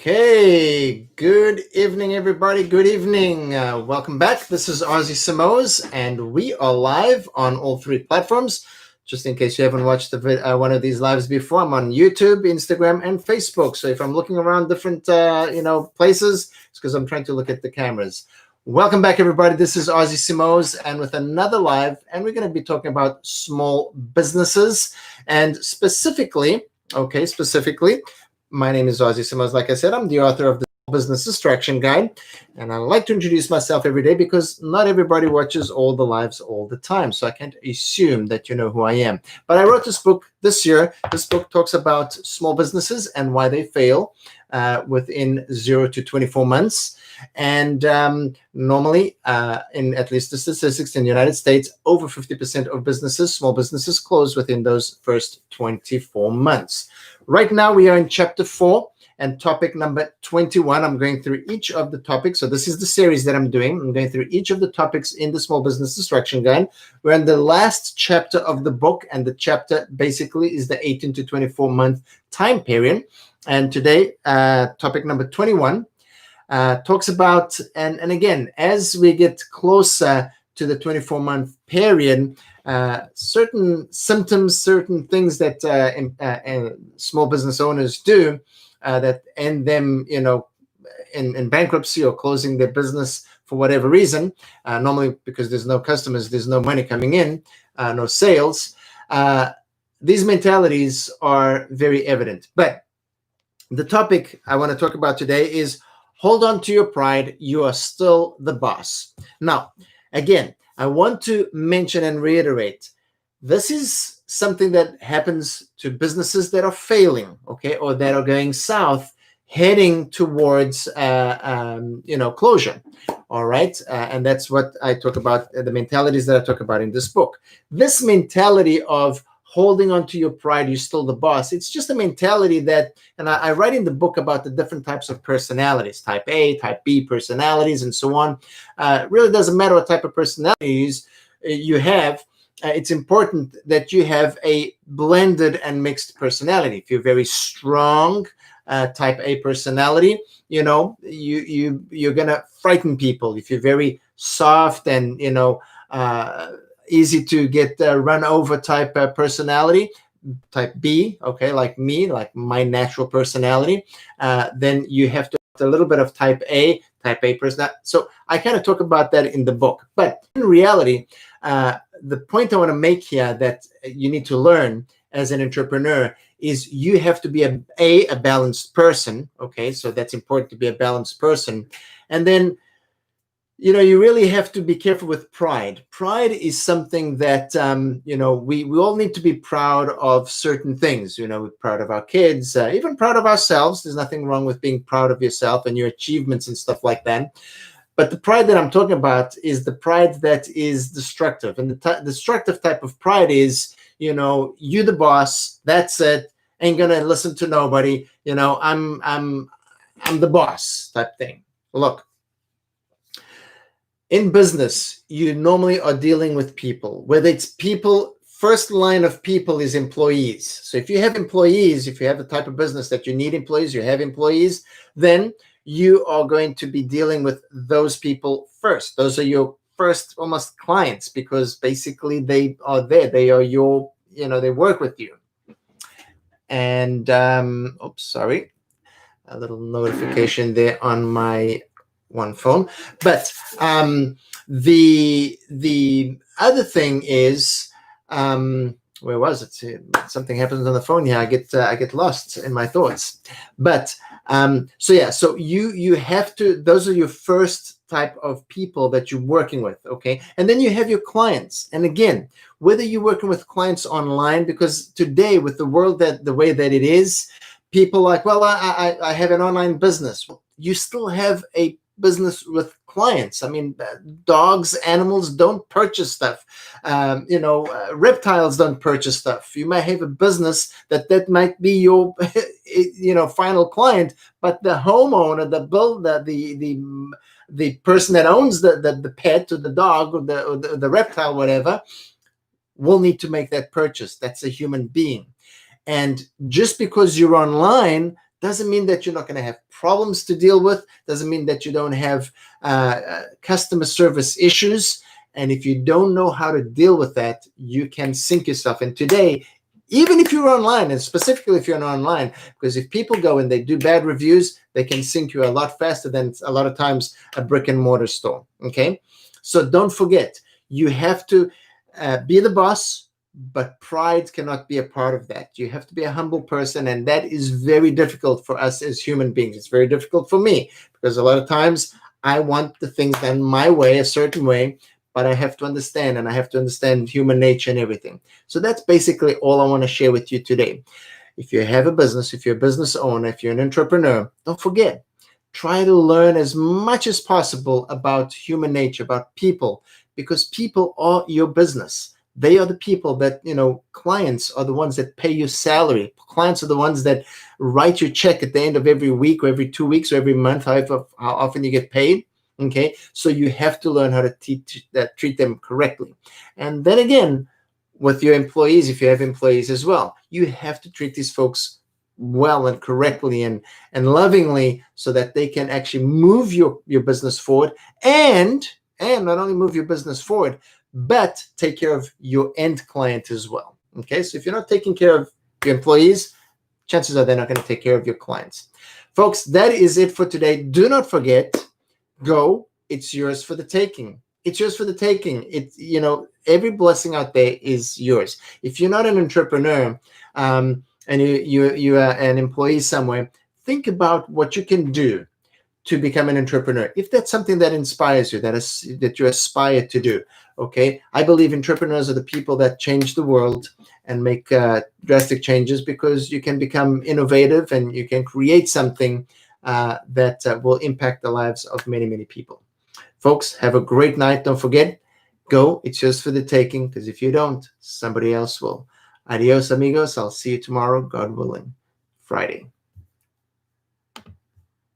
Okay, good evening, everybody. Good evening. Welcome back. This is Ozzy Simoes, and we are live on all three platforms. Just in case you haven't watched one of these lives before, I'm on YouTube, Instagram, and Facebook. So if I'm looking around different, places, it's because I'm trying to look at the cameras. Welcome back, everybody. This is Ozzy Simoes, and with another live, and we're going to be talking about small businesses, and specifically, my name is Ozzy Simoes. Like I said, I'm the author of the Business Distraction Guide, and I like to introduce myself every day because not everybody watches all the lives all the time, so I can't assume that you know who I am. But I wrote this book this year. This book talks about small businesses and why they fail within 0 to 24 months. And normally, in at least the statistics in the United States, over 50% of small businesses, close within those first 24 months. Right now, we are in chapter 4 and topic number 21. I'm going through each of the topics. So this is the series that I'm doing. I'm going through each of the topics in the Small Business Distraction Guide. We're in the last chapter of the book, and the chapter basically is the 18 to 24 month time period. And today, topic number 21 talks about, and again, as we get closer to the 24-month period, certain symptoms, certain things that small business owners do that end them, in bankruptcy or closing their business for whatever reason, normally because there's no customers, there's no money coming in, no sales. These mentalities are very evident. But the topic I want to talk about today is hold on to your pride. You are still the boss. Now, again, I want to mention and reiterate, this is something that happens to businesses that are failing, okay, or that are going south, heading towards, closure. All right, and that's what I talk about, the mentalities that I talk about in this book. This mentality of holding on to your pride, you're still the boss. It's just a mentality that, and I write in the book about the different types of personalities, type A, type B personalities, and so on. Really doesn't matter what type of personalities you have. It's important that you have a blended and mixed personality. If you're very strong, type A personality, you're gonna frighten people. If you're very soft and easy to get run over type personality, type B, okay, like me, like my natural personality, then you have to have a little bit of type A personality. So I kind of talk about that in the book. But in reality, the point I want to make here that you need to learn as an entrepreneur is you have to be a balanced person, okay? So that's important, to be a balanced person. And then you really have to be careful with pride. Pride is something that, we all need to be proud of certain things. We're proud of our kids, even proud of ourselves. There's nothing wrong with being proud of yourself and your achievements and stuff like that. But the pride that I'm talking about is the pride that is destructive. And the destructive type of pride is, you the boss, that's it, ain't gonna listen to nobody. I'm the boss type thing. Look, in business, you normally are dealing with people, whether it's people, first line of people is employees. So if you have employees, if you have a type of business that you need employees, you have employees, then you are going to be dealing with those people first. Those are your first almost clients, because basically they are there. They are your, they work with you. And, sorry, a little notification there on my one phone. But the other thing is, where was it? Something happens on the phone here. I get lost in my thoughts. But so you have to. Those are your first type of people that you're working with, okay? And then you have your clients. And again, whether you're working with clients online, because today with the world the way that it is, people like, well, I have an online business. You still have a business with clients. I mean, dogs, animals don't purchase stuff. Reptiles don't purchase stuff. You might have a business that might be your, final client, but the homeowner, the person that owns the pet or the dog or the reptile, whatever, will need to make that purchase. That's a human being. And just because you're online Doesn't mean that you're not going to have problems to deal with. Doesn't mean that you don't have customer service issues. And if you don't know how to deal with that, you can sink yourself. And today, even if you're online, and specifically if you're online, because if people go and they do bad reviews, they can sink you a lot faster than a lot of times a brick and mortar store. Okay, so don't forget, you have to be the boss, but pride cannot be a part of that. You have to be a humble person, and that is very difficult for us as human beings. It's very difficult for me because a lot of times I want the things done my way, a certain way, but I have to understand, and I have to understand human nature and everything. So that's basically all I want to share with you today. If you have a business, if you're a business owner, if you're an entrepreneur, don't forget, try to learn as much as possible about human nature, about people, because people are your business. They are the people that, clients are the ones that pay your salary. Clients are the ones that write your check at the end of every week or every 2 weeks or every month, however, how often you get paid. Okay, so you have to learn how to treat them correctly. And then again, with your employees, if you have employees as well, you have to treat these folks well and correctly and lovingly, so that they can actually move your business forward, and not only move your business forward, but take care of your end client as well. Okay, so if you're not taking care of your employees, chances are they're not going to take care of your clients. Folks, that is it for today. Do not forget, go, it's yours for the taking. It's yours for the taking. Every blessing out there is yours. If you're not an entrepreneur, and you are an employee somewhere, think about what you can do to become an entrepreneur. If that's something that inspires you, that you aspire to do, okay? I believe entrepreneurs are the people that change the world and make drastic changes, because you can become innovative and you can create something that will impact the lives of many, many people. Folks, have a great night. Don't forget, go, it's yours for the taking, because if you don't, somebody else will. Adios, amigos. I'll see you tomorrow, God willing, Friday.